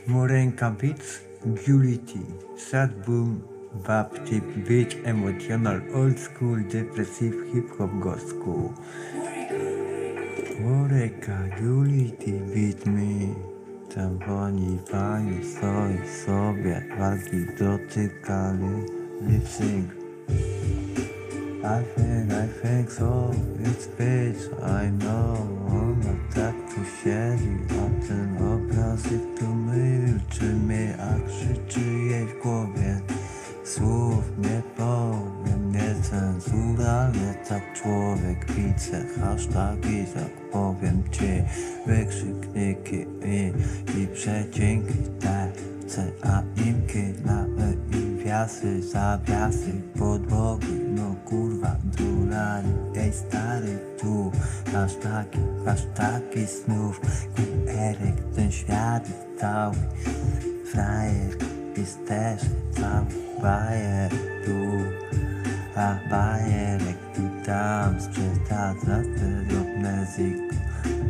Morenka Beats, Gulity, Sad Boom, Bap Tip, Beat Emotional, Old School, Depressive, Hip Hop, Gospel. Morenka, Gulity, Beat Me. Tam pani stoi sobie, walki dotykali, lip sync. I think so, it's bitch, I know. Ona tak tu siedzi, a ten obrazek tu milczy mnie, a krzyczy jej w głowie. Słów nie powiem, niecenzuralnie tak człowiek pisze, hasztagi, tak powiem ci, wykrzykniki i przecinki, te a imki na i wiasy, zawiasy, podłogi, no kurwa, durani, ej stary tu, hasztagi snów, kuperek, ten świat jest cały, frajer, jest też cały bajer tu, a bajerek tu tam sprzeda za te drobne ziko,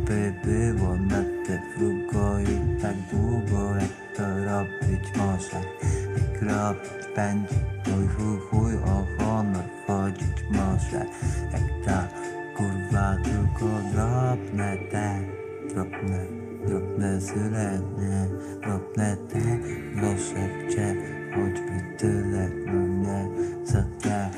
by było na te frugo i tak długo, jak to robić może, jak robić będzie, chuj o honor chodzić może, jak ta kurwa tylko drobne te, drobne sylenie, drobne te grosze, gdzie choćby tyle, no nie, za te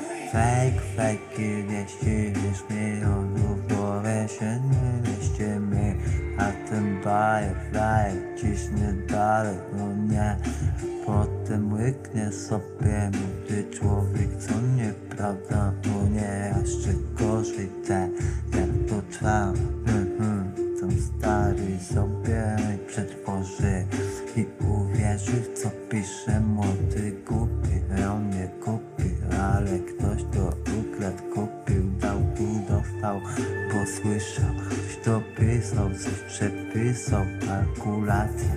fake, nie ściwisz milionów, w głowie się nie mieści mi, a ten bajer, frajer, ciśnie dalej, no nie, potem łyknie sobie młody człowiek, co nieprawda, no nie, a jeszcze gorzej te, jak to trwa, tam stary sobie przetworzy i uwierzy w co pisze młody głupi, on nie kupi, ale ktoś to ukradł, kupił, dał tu, dostał, bo słyszał, ktoś to pisał, coś przepisał, kalkulacja,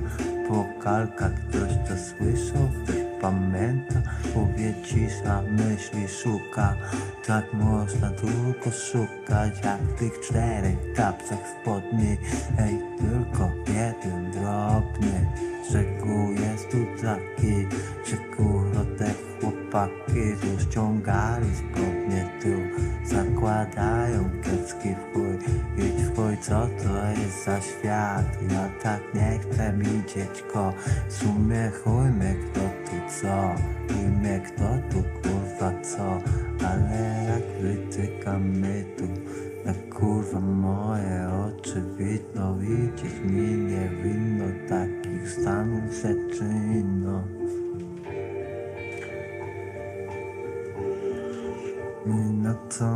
po kalkach ktoś to słyszał, ktoś pamięta, powie cisza, myśli szuka, tak można długo szukać, jak w tych 4 kapsach spodni, ej, tylko jeden drobny szczegół jest tu taki, że kurwa te chłopaki tu ściągali spodnie, tu zakładają kecki w chuj, idź w chuj, co to jest za świat, ja tak nie chcę widzieć go, w sumie chuj mnie kto tu co, chuj mnie kto tu kurwa co, ale jak wytykamy tu, na kurwa moje oczy widno, widzieć mi nie winno takich stanów rzeczy inno. I no co?